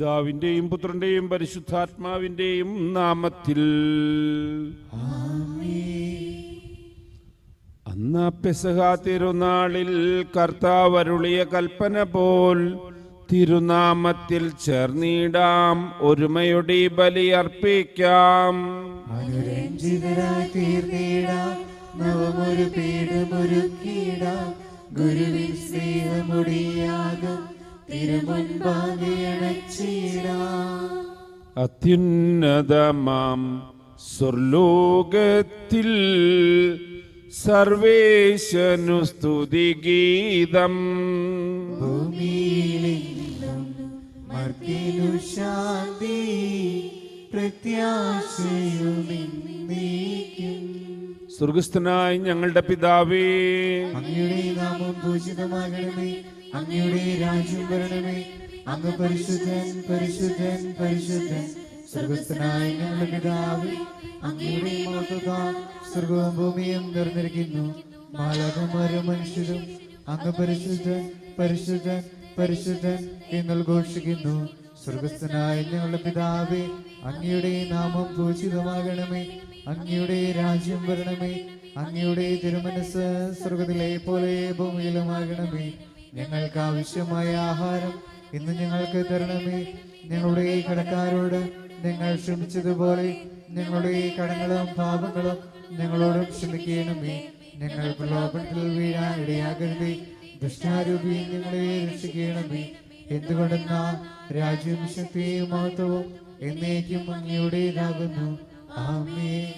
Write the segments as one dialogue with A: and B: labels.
A: പിതാവിന്റെയും പുത്രന്റെയും പരിശുദ്ധാത്മാവിന്റെയും നാമത്തിൽ. അന്ന് പെസഹ തിരുനാളിൽ കർത്താവ് അരുളിയ കൽപ്പന പോൽ തിരുനാമത്തിൽ ചേർന്നിടാം, ഒരുമയുടെ ബലി അർപ്പിക്കാം.
B: അനുരഞ്ജിതരായി തീർന്നിടാം, നവമൊരു പീഠമൊരുക്കിടാം, ഗുരുവിൻ സ്നേഹമുടിയാകും തിരുമുൻപാകെ അണച്ചിടാം.
A: അത്യുന്നതമാം സ്വർലോകത്തിൽ സർവേശനു സ്തുതിഗീതം,
B: ഭൂമിയിലെങ്ങും മർത്യനു ശാന്തി, പ്രത്യാശയുമെന്നേക്കും.
A: സ്വർഗസ്ഥനായ ഞങ്ങളുടെ പിതാവേ,
B: അങ്ങയുടെ നാമം പൂജിതമാകണമേ, അങ്ങയുടെ രാജ്യം വരണമേ, അങ്ങ് പരിശുദ്ധൻ പരിശുദ്ധൻ പരിശുദ്ധൻ. സ്വർഗസ്ഥനായ ഞങ്ങളുടെ പിതാവേ, അങ്ങയുടെ മഹത്വത്താൽ സ്വർഗവും ഭൂമിയും നിറഞ്ഞിരിക്കുന്നു. മാലാഖമാരും മനുഷ്യരും അങ്ങ് പരിശുദ്ധൻ പരിശുദ്ധൻ പരിശുദ്ധൻ എന്ന് ഘോഷിക്കുന്നു. സ്വർഗസ്ഥനായ ഞങ്ങളുടെ പിതാവേ, അങ്ങയുടെ നാമം പൂജിതമാകണമേ, അങ്ങയുടെ രാജ്യം വരണമേ, അങ്ങയുടെ തിരുമനസ് സ്വർഗത്തിലെ പോലെ ഭൂമിയിലുമാകണമേ. ഞങ്ങൾക്ക് ആവശ്യമായ ആഹാരം ഇന്ന് ഞങ്ങൾക്ക് തരണമേ. ഞങ്ങളുടെ കടക്കാരോട് ഞങ്ങൾ ക്ഷമിച്ചതുപോലെ ഞങ്ങളുടെ കടങ്ങളും പാപങ്ങളും ഞങ്ങളോടും ക്ഷമിക്കണമേ. ഞങ്ങൾ പ്രലോഭനത്തിൽ വീഴാൻ ഇടയാകരുതേ, ദുഷ്ടാരൂപി ഞങ്ങളെ രക്ഷിക്കണമേ. എന്തുകൊണ്ടെന്നാൽ രാജ്യവും ശക്തിയും മഹത്വവും എന്നേക്കും അങ്ങയുടേതാകുന്നു. ആമേൻ.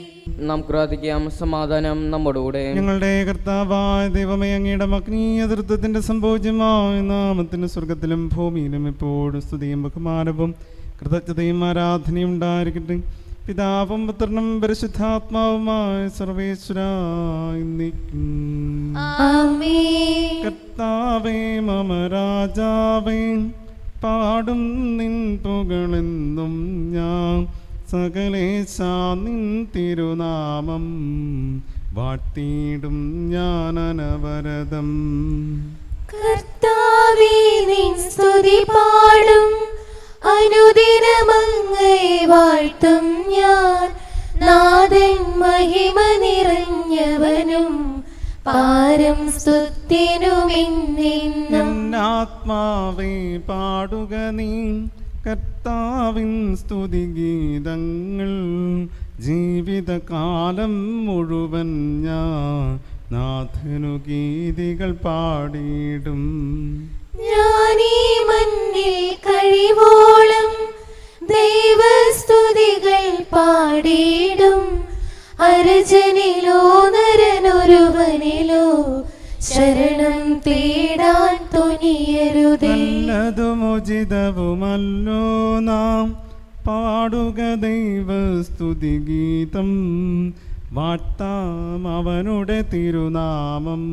C: നാം പ്രാർത്ഥിക്കാം. സമാധാനം നമ്മോടുകൂടെ.
D: ഞങ്ങളുടെ കർത്താവായ ദൈവമേ, അങ്ങയുടെ മഗ്നീയ ദൃത്വത്തിന്റെ സംഭോജ്യമായ നാമത്തിന് സ്വർഗത്തിലും ഭൂമിയിലും എപ്പോഴും സ്തുതിയും ബഹുമാനവും കൃതജ്ഞതയും ആരാധനയും ഉണ്ടായിരിക്കട്ടെ. പിതാവും പുത്രനും പരിശുദ്ധാത്മാവുമായ സർവേശ്വരായ എന്നേക്കും. കർത്താവേ മമ രാജാവേ, പാടും നിൻ പുകളെന്നും ഞാൻ, സകലേശാ നിൻ തിരുനാമം വാഴ്ത്തിയിടും ഞാൻ അനവരതം.
E: കർത്താവേ നിൻ സ്തുതി പാടും, അനുദിനമങ്ങേ വാഴ്ത്തും ഞാൻ. നാഥൻ മഹിമ നിറഞ്ഞവനും പാരം സ്തുതിനുമെന്നെന്നും.
D: ആത്മാവേ പാടുക നീ കർത്താവിൻ സ്തുതിഗീതങ്ങൾ, ജീവിതകാലം മുഴുവൻ ഞാൻ നാഥനു ഗീതികൾ പാടിയിടും.
E: ഞാനീ മണ്ണിൽ കഴിവോളം ദൈവസ്തുതികൾ പാടിയിടും. അർജനിലോ നരനൊരുവനിലോ ശരണം തേടാൻ തുനിയരുതേ.
D: നല്ലതുമുചിതവുമല്ലോ നാം പാടുക ദൈവസ്തുതിഗീതം, വാഴ്ത്താം അവനുടെ തിരുനാമം,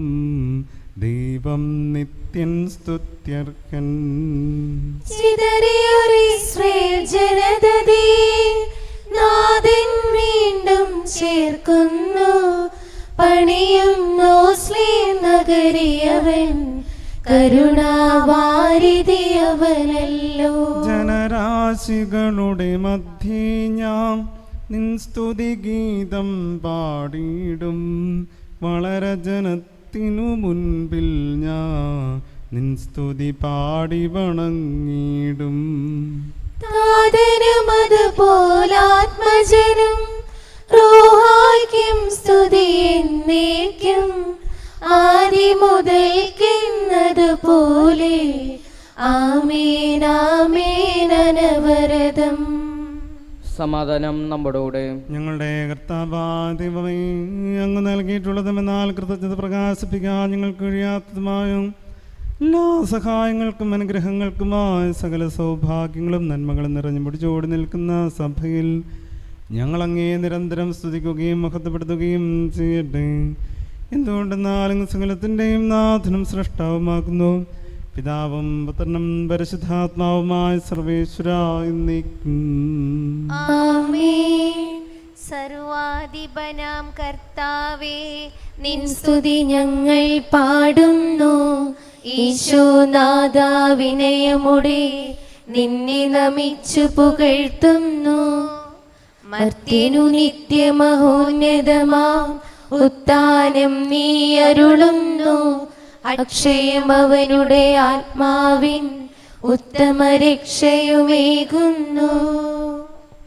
D: ദൈവം നിത്യൻ സ്തുത്യർഹൻ.
E: ചിതറിയൊരിസ്രായേൽ ജനതയെ നാഥൻ വീണ്ടും ചേർക്കുന്നു. പണിയുന്നു സ്ലേം നഗരിയവൻ, കരുണാവാരിധിയവനല്ലോ.
D: ജനരാശികളുടെ മധ്യേ ഞാൻ നിൻ സ്തുതിഗീതം പാടിയിടും. വളരെ ജനത്തിനു മുൻപിൽ ഞാൻ നിൻ സ്തുതി പാടി വണങ്ങിയിടും.
E: താതനും അതുപോലാത്മജനും റൂഹായ്ക്കും സ്തുതി എന്നേക്കും. ആദി മുതൽക്കെന്നതുപോലെ ആമേൻ ആമേൻ അനവരതം.
C: സമാധാനം നമ്മോടുകൂടെ.
D: ഞങ്ങളുടെ കർത്താവായ ദൈവമേ, അങ്ങ് നൽകിയിട്ടുള്ളതുമെന്നാൽ കൃതജ്ഞത പ്രകാശിപ്പിക്കാൻ ഞങ്ങൾക്ക് കഴിയാത്തതുമായ എല്ലാ സഹായങ്ങൾക്കും അനുഗ്രഹങ്ങൾക്കുമായ സകല സൗഭാഗ്യങ്ങളും നന്മകളും നിറഞ്ഞു മുടിച്ചോടി നിൽക്കുന്ന സഭയിൽ ഞങ്ങൾ അങ്ങേ നിരന്തരം സ്തുതിക്കുകയും മഹത്വപ്പെടുത്തുകയും ചെയ്യട്ടെ. എന്തുകൊണ്ടെന്നാൽ അങ്ങ് സകലത്തിൻ്റെയും നാഥനും സൃഷ്ടാവുമാക്കുന്നു. പിതാവും പുത്രനും പരിശുദ്ധാത്മാവുമായ സർവേശ്വരായ എന്നേക്കും.
E: ആമേൻ. സർവാധിപനാം കർത്താവേ, നിൻ സ്തുതി ഞങ്ങൾ പാടുന്നു. ഈശോനാഥ വിനയമുടെ നിന്നെ നമിച്ചു പുകഴ്ത്തുന്നു. മർത്യനു നിത്യമഹോന്നതമാം ഉത്താനം നീ അരുളുന്നു. അക്ഷയം അവനുടെ ആത്മാവിൻ ഉത്തമ രക്ഷയുമേകുന്നു.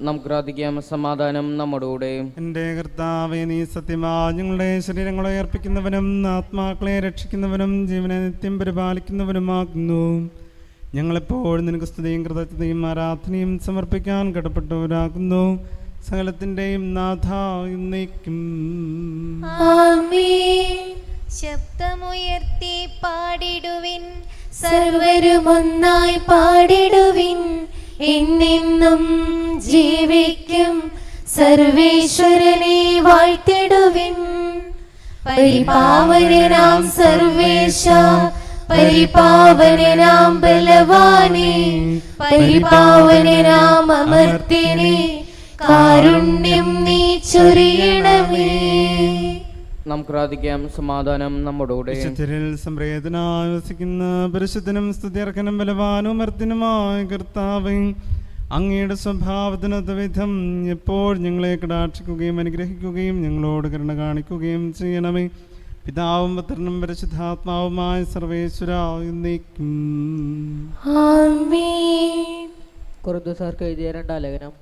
C: നമുക്ക് പ്രാർത്ഥിക്കാം. സമാധാനം നമ്മോടുകൂടെ.
D: എൻ്റെ കർത്താവേ, നീ സത്യമാ ഞങ്ങളുടെ ശരീരങ്ങളെ അർപ്പിക്കുന്നവനും ആത്മാക്കളെ രക്ഷിക്കുന്നവനും ജീവനെ നിത്യം പരിപാലിക്കുന്നവനുമാകുന്നു. ഞങ്ങളെപ്പോഴും നിനക്ക് സ്തുതിയും കൃതജ്ഞതയും ആരാധനയും സമർപ്പിക്കാൻ കടപ്പെട്ടവരാകുന്നു. സകലത്തിൻ്റെയും നാഥ എന്നേക്കും.
E: ആമേൻ. ശബ്ദമുയർത്തി പാടിടുവിൻ, സർവരും ഒന്നായി പാടിടുവിൻ. എന്നെന്നും ജീവിക്കും സർവേശ്വരനെ വാഴ്ത്തിടുവിൻ. പരിപാവനനാം സർവേശ, പരിപാവനനാം ബലവാനേ, പരിപാവനനാം അമർത്യനേ, കാരുണ്യം നീ ചൊരിയണമേ.
C: നമുക്ക് പ്രാർത്ഥിക്കാം. സമാധാനം നമ്മോടുകൂടെ.
D: വിശുദ്ധരിൽ സംപ്രേതനായി വസിക്കുന്ന പരിശുദ്ധനും സ്തുത്യർഹനും ബലവാനും അമർത്യനുമായ കർത്താവേ, അങ്ങയുടെ സ്വഭാവത്തിനൊത്ത വിധം എപ്പോൾ ഞങ്ങളെ കടാക്ഷിക്കുകയും അനുഗ്രഹിക്കുകയും ഞങ്ങളോട് കരുണ കാണിക്കുകയും ചെയ്യണമേ. പിതാവും പുത്രനും പരിശുദ്ധാത്മാവുമായ സർവേശ്വര എന്നേക്കും.
E: ആമേൻ.
F: കൊറിന്തോസ്യർക്ക് എഴുതിയ 2-ാം ലേഖനം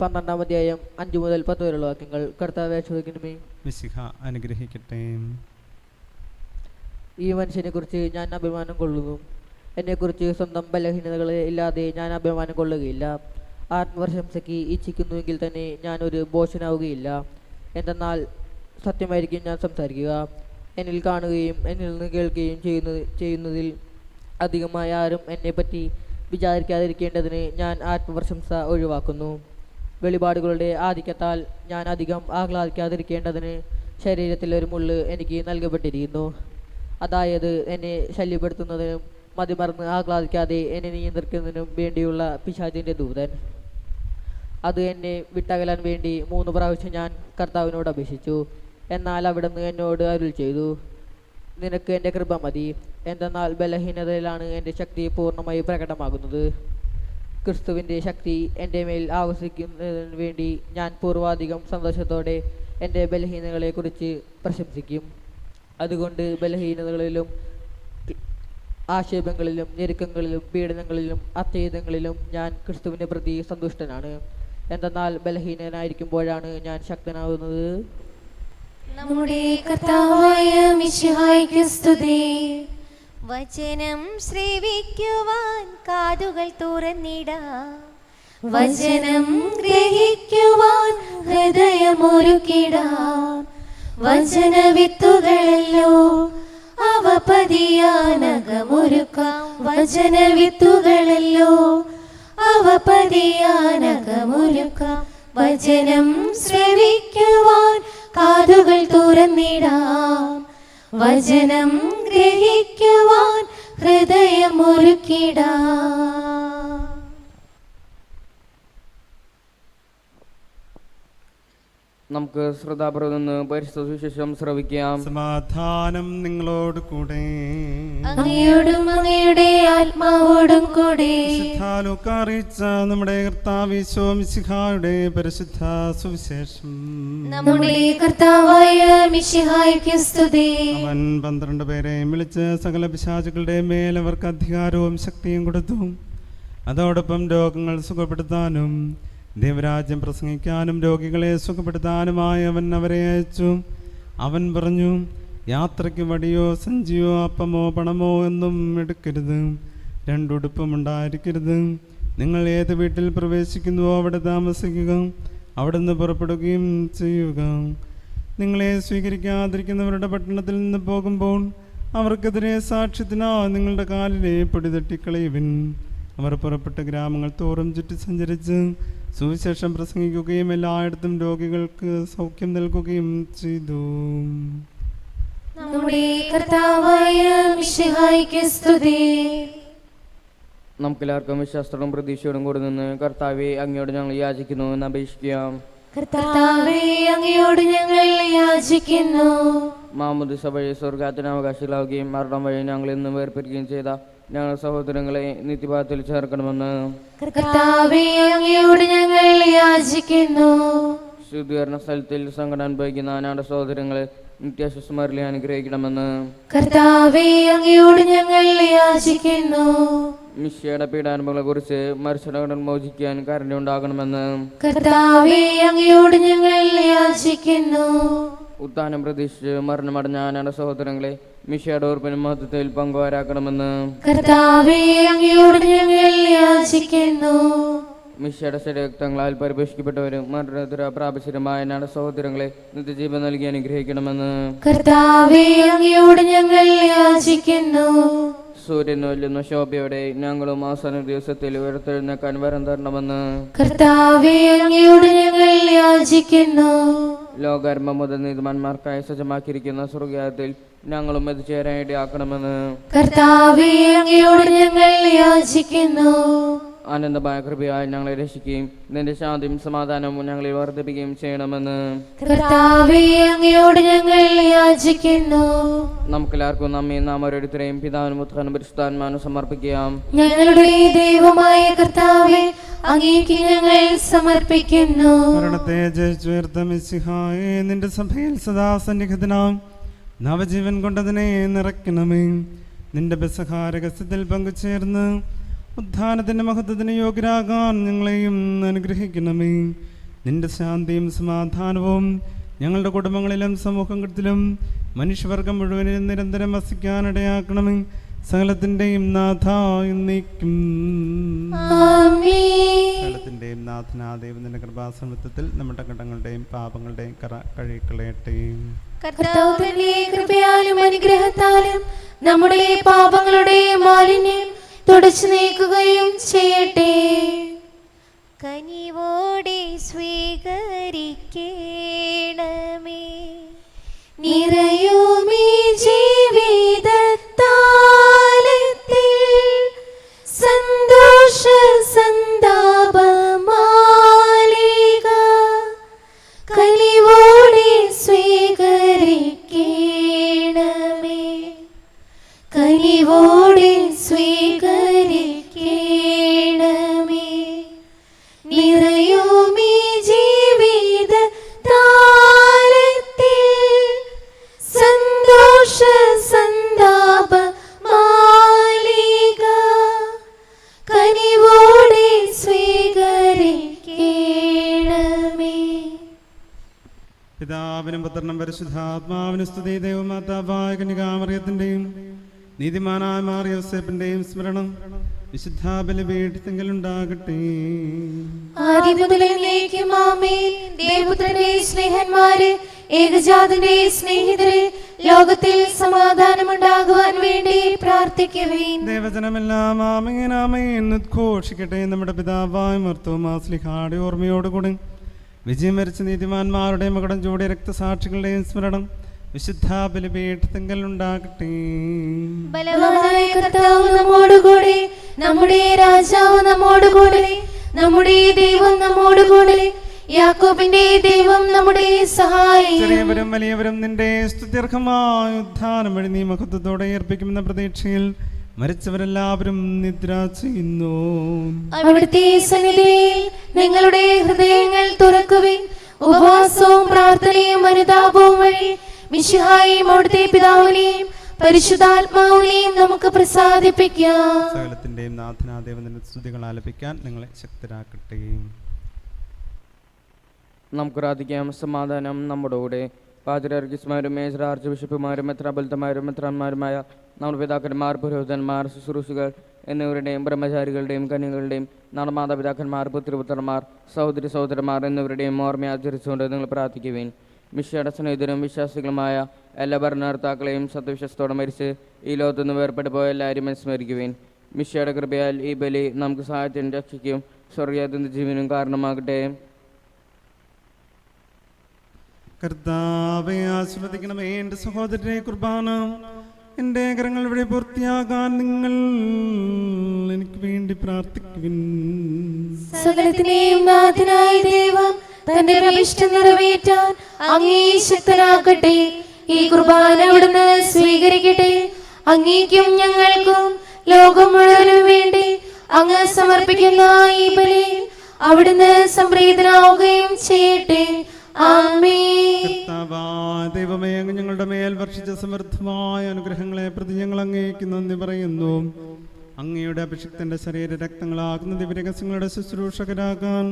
F: 12-ാം അധ്യായം 5 മുതൽ 10 വരെയുള്ള വാക്യങ്ങൾ. കർത്താവേ, ചോദിക്കണമേ.
D: മിശിഹ അനുഗ്രഹിക്കട്ടെ.
F: ഈ മനുഷ്യനെക്കുറിച്ച് ഞാൻ അഭിമാനം കൊള്ളുന്നു. എന്നെക്കുറിച്ച് സ്വന്തം ബലഹീനതകൾ ഇല്ലാതെ ഞാൻ അഭിമാനം കൊള്ളുകയില്ല. ആത്മപ്രശംസയ്ക്ക് ഇച്ഛിക്കുന്നുവെങ്കിൽ തന്നെ ഞാൻ ഒരു ഭോഷനാവുകയില്ല. എന്തെന്നാൽ സത്യമായിരിക്കും ഞാൻ സംസാരിക്കുക. എന്നിൽ കാണുകയും എന്നിൽ നിന്ന് കേൾക്കുകയും ചെയ്യുന്നതിൽ അധികമായ ആരും എന്നെപ്പറ്റി വിചാരിക്കാതിരിക്കേണ്ടതിന് ഞാൻ ആത്മപ്രശംസ ഒഴിവാക്കുന്നു. വെളിപാടുകളുടെ ആധിക്യത്താൽ ഞാൻ അധികം ആഹ്ലാദിക്കാതിരിക്കേണ്ടതിന് ശരീരത്തിൽ ഒരു മുള്ള് എനിക്ക് നൽകപ്പെട്ടിരിക്കുന്നു. അതായത് എന്നെ ശല്യപ്പെടുത്തുന്നതിനും മതിമറന്ന് ആഹ്ലാദിക്കാതെ എന്നെ നിയന്ത്രിക്കുന്നതിനും വേണ്ടിയുള്ള പിശാചിൻ്റെ ദൂതൻ. അത് എന്നെ വിട്ടകലാൻ വേണ്ടി 3 പ്രാവശ്യം ഞാൻ കർത്താവിനോട് അപേക്ഷിച്ചു. എന്നാൽ അവിടുന്ന് എന്നോട് അരുൾ ചെയ്തു, നിനക്ക് എൻ്റെ കൃപ മതി. എന്തെന്നാൽ ബലഹീനതയിലാണ് എൻ്റെ ശക്തി പൂർണ്ണമായി പ്രകടമാകുന്നത്. ക്രിസ്തുവിൻ്റെ ശക്തി എൻ്റെ മേൽ ആവസിക്കുന്നതിന് വേണ്ടി ഞാൻ പൂർവാധികം സന്തോഷത്തോടെ എൻ്റെ ബലഹീനതകളെക്കുറിച്ച് പ്രശംസിക്കും. അതുകൊണ്ട് ബലഹീനതകളിലും ആക്ഷേപങ്ങളിലും ഞെരുക്കങ്ങളിലും പീഡനങ്ങളിലും അത്യയുധങ്ങളിലും ഞാൻ ക്രിസ്തുവിനെ പ്രതി സന്തുഷ്ടനാണ്. എന്തെന്നാൽ ബലഹീനനായിരിക്കുമ്പോഴാണ് ഞാൻ ശക്തനാകുന്നത്.
E: നമ്മുടെ കർത്താവായ മിശിഹായ്ക്ക് സ്തുതി. വചനം ശ്രവിക്കുവാൻ കാതുകൾ തുറന്നിടാം, വചനം ഗ്രഹിക്കുവാൻ ഹൃദയമൊരുക്കിടാം. വചനവിത്തുകളല്ലോ അവ പതിയാനകമൊരുക്കാം, വചനവിത്തുകളല്ലോ അവ പതിയാനകമൊരുക്കാം. വചനം ശ്രവിക്കുവാൻ കാതുകൾ തുറന്നിടാം, വചനം ഗ്രഹിക്കുവാൻ ഹൃദയമൊരുക്കിടാം.
C: നമുക്ക് ശ്രദ്ധാപൂർവ്വം നിന്ന് പരിശുദ്ധ സുവിശേഷം ശ്രവിക്കാം.
D: സമാധാനം നിങ്ങളോട് കൂടെ.
E: അങ്ങയോടും അങ്ങയുടെ ആത്മാവോടും കൂടെ.
D: അറിയിച്ച നമ്മുടെ കർത്താവ് ഈശോ മിശിഹായുടെ പരിശുദ്ധ സുവിശേഷം.
E: നമ്മുടെ കർത്താവായ മിശിഹായ്ക്ക് സ്തുതി.
D: അവൻ 12 പേരെയും വിളിച്ച് സകല പിശാചുക്കളുടെ മേൽ അവർക്ക് അധികാരവും ശക്തിയും കൊടുത്തു. അതോടൊപ്പം രോഗങ്ങൾ സുഖപ്പെടുത്താനും ദൈവരാജ്യം പ്രസംഗിക്കാനും രോഗികളെ സുഖപ്പെടുത്താനുമായി അവൻ അവരെ അയച്ചു. അവൻ പറഞ്ഞു, യാത്രയ്ക്ക് വടിയോ സഞ്ചിയോ അപ്പമോ പണമോ ഒന്നും എടുക്കരുത്, 2 ഉടുപ്പും ഉണ്ടായിരിക്കരുത്. നിങ്ങൾ ഏത് വീട്ടിൽ പ്രവേശിക്കുന്നുവോ അവിടെ താമസിക്കുക, അവിടെ നിന്ന് പുറപ്പെടുകയും ചെയ്യുക. നിങ്ങളെ സ്വീകരിക്കാതിരിക്കുന്നവരുടെ പട്ടണത്തിൽ നിന്ന് പോകുമ്പോൾ അവർക്കെതിരെ സാക്ഷ്യത്തിനാ നിങ്ങളുടെ കാലിലെ പൊടി തട്ടിക്കളയുവിൻ. അവർ പുറപ്പെട്ട ഗ്രാമങ്ങൾ തോറും ചുറ്റി സഞ്ചരിച്ച് സുവിശേഷം പ്രസംഗിക്കുകയും എല്ലായിടത്തും രോഗികൾക്ക് സൗഖ്യം നൽകുകയും ചെയ്തു.
E: നമ്മുടെ കർത്താവായ മിശിഹായ്ക്ക് സ്തുതി.
C: നമുക്കെല്ലാവർക്കും വിശ്വാസത്തോടും പ്രതീക്ഷയോടും കൂടി നിന്ന് കർത്താവെ, അങ്ങയോട് ഞങ്ങൾ യാചിക്കുന്നു എന്ന് അപേക്ഷിക്കാം.
E: കർത്താവേ, അങ്ങയോട് ഞങ്ങൾ യാചിക്കുന്നു.
C: മാമോദിസ വഴി സ്വർഗ്ഗത്തിന് അവകാശികളാവുകയും മരണം വഴി ഞങ്ങൾ ഇന്ന് വേർപിരിക്കുകയും ചെയ്ത ഞങ്ങൾ സഹോദരങ്ങളെ നിത്യപാതത്തിൽ ചേർക്കണമെന്ന്
E: കർത്താവേ അങ്ങയോട് ഞങ്ങൾ യാചിക്കുന്നു.
C: ശുദ്ധീകരണ സ്ഥലത്തിൽ സങ്കടം അനുഭവിക്കുന്ന ഞങ്ങളുടെ സഹോദരങ്ങളെ നിത്യാശ്വസമാരിലെ അനുഗ്രഹിക്കണമെന്ന്
E: കർത്താവേ അങ്ങയോട് ഞങ്ങൾ യാചിക്കുന്നു.
C: മിശിയുടെ പീഡാനുഭവങ്ങളെ കുറിച്ച് മരിച്ചടകടൻ മോചിക്കാൻ കരുണയുണ്ടാകണമെന്ന്
E: കർത്താവേ അങ്ങയോട് ഞങ്ങൾ യാചിക്കുന്നു.
C: ഉത്ഥാനം പ്രതീക്ഷിച്ച് മരണമടഞ്ഞ ഞങ്ങളുടെ സഹോദരങ്ങളെ മിശിയുടെ ഓർപ്പിനും മഹത്വത്തിൽ പങ്കുവരാക്കണമെന്ന്
E: കർത്താവേ അങ്ങയോട് ഞങ്ങൾ യാചിക്കുന്നു.
C: മിശിയുടെ ശരീരക്തങ്ങളാൽ പരിപോഷിക്കപ്പെട്ടവരും മരണത്തിര പ്രാപശ്യരമായ ഞങ്ങളുടെ സഹോദരങ്ങളെ നിത്യജീവൻ നൽകി അനുഗ്രഹിക്കണമെന്ന്
E: കർത്താവേ അങ്ങയോട് ഞങ്ങൾ യാചിക്കുന്നു.
C: സൂര്യൻ വെല്ലുന്ന ശോഭയോടെ ഞങ്ങളും അവസാന ദിവസത്തിൽ ഉയർത്തെഴുന്നേക്കാൻ വരം തരണമെന്ന്
E: കർത്താവേ അങ്ങയോട് ഞങ്ങൾ യാചിക്കുന്നു.
C: ലോകാരംഭം മുതൽ നീതിമാന്മാർക്കായി സജ്ജമാക്കിയിരിക്കുന്ന സ്വർഗത്തിൽ ഞങ്ങളും എത്തിച്ചേരാൻ ഇടയാക്കണമെന്ന്
E: കർത്താവേ അങ്ങയോട് ഞങ്ങൾ യാചിക്കുന്നു.
C: ആനന്ദമായ കൃപയായി ഞങ്ങളെ രക്ഷിക്കുകയും നിന്റെ ശാന്തിയും സമാധാനവും ഞങ്ങളിൽ വർദ്ധിപ്പിക്കുകയും ചെയ്യണമെന്ന്
E: കർത്താവേ അങ്ങയോട് ഞങ്ങൾ യാചിക്കുന്നു.
C: നമുക്കെല്ലാവർക്കും നമ്മെ നാം ഓരോരുത്തരെയും പിതാവിനും പുത്രനും പരിശുദ്ധാത്മാവിനും സമർപ്പിക്കാം.
E: ഞങ്ങളുടെ ദൈവമായ കർത്താവേ അങ്ങേക്ക് ഞങ്ങൾ സമർപ്പിക്കുന്നു.
D: മരണത്തെ ജയിച്ചുയർത്ത മിശിഹായേ, നിന്റെ സഭയിൽ സദാ സന്നിഹിതനാം നവജീവൻ കൊണ്ടതിനെ നിറയ്ക്കണമേ. നിന്റെ പെസഹാ രഹസ്യത്തിൽ പങ്കുചേർന്ന് ഉദ്ധാനത്തിന്റെ മഹത്വത്തിന് യോഗ്യരാകാൻ ഞങ്ങളെയും അനുഗ്രഹിക്കണമേ. നിന്റെ ശാന്തിയും സമാധാനവും ഞങ്ങളുടെ കുടുംബങ്ങളിലും സമൂഹത്തിലും മനുഷ്യവർഗം മുഴുവനും നിരന്തരം വസിക്കാനിടയാക്കണമേ. സകലത്തിന്റെയും നാഥായി നീക്കും. സകലത്തിന്റെയും നാഥനാദേവന്റെ കൃപാസമത്വത്തിൽ നമ്മുടെ കടങ്ങളുടെയും പാപങ്ങളുടെയും കറ കഴുകിക്കളയട്ടെ.
E: കർത്താവിന്റെ കൃപയാലും അനുഗ്രഹത്താലും നമ്മുടെ പാപങ്ങളുടെ മാലിന്യം തുടച്ചു നീക്കുകയും ചെയ്യട്ടെ.
G: കനിവോടെ സ്വീകരിക്കണമേ.
E: നിറയുമീ ജീവിതത്താലത്തിൽ സന്തോഷ സന്താപമാലിക കനിവോടെ സ്വീകരിക്കണമേ. കനിവോടെ സ്വീകരിക്കണമേ. നിറയുമീ ജീവിതത്താലത്തിൽ സന്തോഷ സന്താപമാലിക കനിവോടെ സ്വീകരിക്കണമേ.
D: പിതാവിനും പുത്രനും പരിശുദ്ധാത്മാവിനും സ്തുതി. ദൈവമാതാവായ കന്യകാമറിയത്തിന്റെയും നീതിമാനായ മാറിയ യോസേപ്പിന്റെയും സ്മരണം വിശുദ്ധ ബലിപീഠത്തിങ്കലുണ്ടാകട്ടെ.
E: ആദ്യം മുതൽ എന്നേക്കും ആമേൻ. ദേവപുത്രന്റെ സ്നേഹന്മാരെ, ഏകജാതന്റെ സ്നേഹിതരെ, ലോകത്തിൽ സമാധാനമുണ്ടാകുവാൻ വേണ്ടി പ്രാർത്ഥിക്കുവേൻ.
D: ദേവജനമെല്ലാം ആമേൻ ആമേൻ ഉദ്ഘോഷിക്കട്ടെ. നമ്മുടെ പിതാവായ മർത്തോമാസ്ലിഹാടെ ഓർമ്മയോടുകൂടി വിജയം വരിച്ച നീതിമാന്മാരുടെ മകടം ചൂടിയ രക്തസാക്ഷികളുടെയും സ്മരണം വിശുദ്ധ ബലിപീഠത്തിങ്കൽ ഉണ്ടാകട്ടെ.
E: ബലവാനായ കർത്താവ് നമ്മോടുകൂടെ, നമ്മുടെ രാജാവ് നമ്മോടുകൂടെ, നമ്മുടെ ദൈവം നമ്മോടുകൂടെ, യാക്കോബിന്റെ ദൈവം നമ്മുടെ സഹായം.
D: ചെറിയവരും വലിയവരും നിന്റെ സ്തുത്യർഹമായ ഉദ്ധാനം വഴി നീ മഹത്വത്തോടെ ഏർപ്പിക്കുമെന്ന പ്രതീക്ഷയിൽ മരിച്ചവരെല്ലാവരും നിദ്ര ചെയ്യുന്നു.
E: അവിടുത്തെ സന്നിധിയിൽ നിങ്ങളുടെ ഹൃദയങ്ങൾ തുറക്കുവിൻ. ഉപവാസവും പ്രാർത്ഥനയും അനുതാപവും വഴി മിശിഹായെയും അവിടുത്തെ പിതാവിനെയും പരിശുദ്ധാത്മാവിനെയും നമുക്ക് പ്രസാദിപ്പിക്കാം.
D: സകലത്തിന്റെയും നാഥനാദേവന്റെ സ്തുതികൾ ആലപിക്കാൻ നിങ്ങളെ ശക്തരാക്കട്ടെ.
C: നമുക്ക് പ്രാർത്ഥിക്കാം. സമാധാനം നമ്മുടെ കൂടെ. പാതിരാർക്കിസ്മാരും മേജർ ആർച്ച് ബിഷപ്പുമാരും മെത്രാപൊലിത്തമാരും മെത്രാന്മാരുമായ നമ്മുടെ പിതാക്കന്മാർ, പുരോഹിതന്മാർ, ശുശ്രൂഷകർ എന്നിവരുടെയും ബ്രഹ്മചാരികളുടെയും കന്യകളുടെയും നമ്മുടെ മാതാപിതാക്കന്മാർ, പുത്രപുത്രന്മാർ, സഹോദരി സഹോദരന്മാർ എന്നിവരുടെയും ഓർമ്മ ആചരിച്ചുകൊണ്ട് നിങ്ങൾ പ്രാർത്ഥിക്കുവേൻ. മിശിഹായുടെ സ്നേഹിതരും വിശ്വാസികളുമായ എല്ലാ ഭരണകർത്താക്കളെയും സത്യവിശ്വാസത്തോടെ മരിച്ച് ഈ ലോകത്തുനിന്ന് വേർപെട്ടു പോയ എല്ലാവരും സ്മരിക്കുവേൻ. മിശിഹായുടെ കൃപയാൽ ഈ ബലി നമുക്ക് സഹായത്തിനും രക്ഷയ്ക്കും സ്വർഗീയത്തിന്റെ ജീവനും കാരണമാകട്ടെ.
D: കർത്താവെ ആശീർവദിക്കണമേ. എൻ്റെ സഹോദരനെ കുർബാന എൻ്റെ കരങ്ങൾ വഴി പൂർത്തിയാകാൻ നിങ്ങൾ എനിക്ക് വേണ്ടി പ്രാർത്ഥിക്കുവിൻ.
E: സകലത്തിനെയും നാഥനായ ദൈവം തന്റെ അഭിഷ്ടം നിറവേറ്റാൻ അങ്ങേ ശക്തനാക്കട്ടെ. ഈ കുർബാന അവിടുന്ന് സ്വീകരിക്കട്ടെ. അങ്ങേക്കും ഞങ്ങൾക്കും ലോകം മുഴുവനും വേണ്ടി അങ്ങ് സമർപ്പിക്കുന്ന ഈ ബലി അവിടുന്ന് സംപ്രീതനാവുകയും ചെയ്യട്ടെ. ആമേൻ.
D: കർത്താവായ ദൈവമേ, അങ്ങ് ഞങ്ങളുടെ മേൽ വർഷിച്ച സമൃദ്ധമായ അനുഗ്രഹങ്ങളെ പ്രതി ഞങ്ങൾ അങ്ങേക്ക് നന്ദി പറയുന്നു. അങ്ങയുടെ അഭിഷിക്തന്റെ ശരീര രക്തങ്ങളാകുന്ന ദിവ്യരഹസ്യങ്ങളുടെ ശുശ്രൂഷകരാകാൻ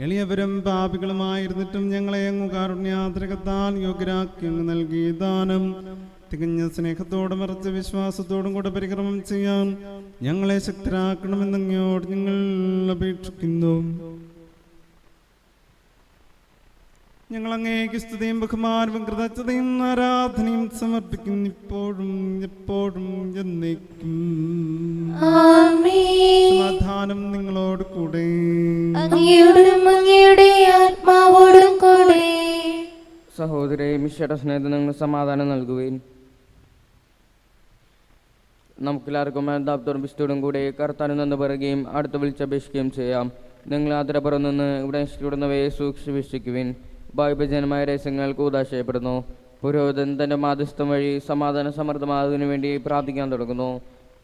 D: എളിയവരും പാപികളുമായിരുന്നിട്ടും ഞങ്ങളെ അങ്ങ് കാരുണ്യാതിരകത്താൽ യോഗ്യരാക്കി അങ്ങ് നൽകിയ ദാനം തികഞ്ഞ സ്നേഹത്തോടും മറച്ച വിശ്വാസത്തോടും കൂടെ പരിക്രമം ചെയ്യാൻ ഞങ്ങളെ ശക്തരാക്കണമെന്ന് അങ്ങയോട് ഞങ്ങൾ അപേക്ഷിക്കുന്നു. ഞങ്ങൾ അങ്ങേക്ക് സ്തുതിയും ബഹുമാനവും കൃതജ്ഞതയും ആരാധനയും സമർപ്പിക്കുന്നു, ഇപ്പോഴും എപ്പോഴും എന്നേക്കും.
E: ആമേൻ.
D: സമാധാനം നിങ്ങളോട് കൂടെ.
E: അങ്ങയോടും അങ്ങയുടെ ആത്മാവോടും കൂടെ.
C: സഹോദരേ, മിശയുടെ സ്നേഹത്തിന് നിങ്ങൾ സമാധാനം നൽകുകയും നമുക്കെല്ലാവർക്കും മേധാവത്തോടും വിശുദ്ധോടും കൂടെ കർത്താവിൽ നിന്ന് പറയുകയും അടുത്ത് വിളിച്ചപേക്ഷിക്കുകയും ചെയ്യാം. നിങ്ങൾ ആദരപുറം നിന്ന് ഇവിടെ ഇഷ്ടപ്പെടുന്നവയെ സൂക്ഷിച്ചുവീക്ഷിക്കുവിൻ. ഭയഭജനമായ രഹസ്യങ്ങൾ കൂതാശയപ്പെടുന്നു. പുരോഹിതൻ തൻ്റെ മാധ്യസ്ഥം വഴി സമാധാന സമൃദ്ധമാകുന്നതിനു വേണ്ടി പ്രാർത്ഥിക്കാൻ തുടങ്ങുന്നു.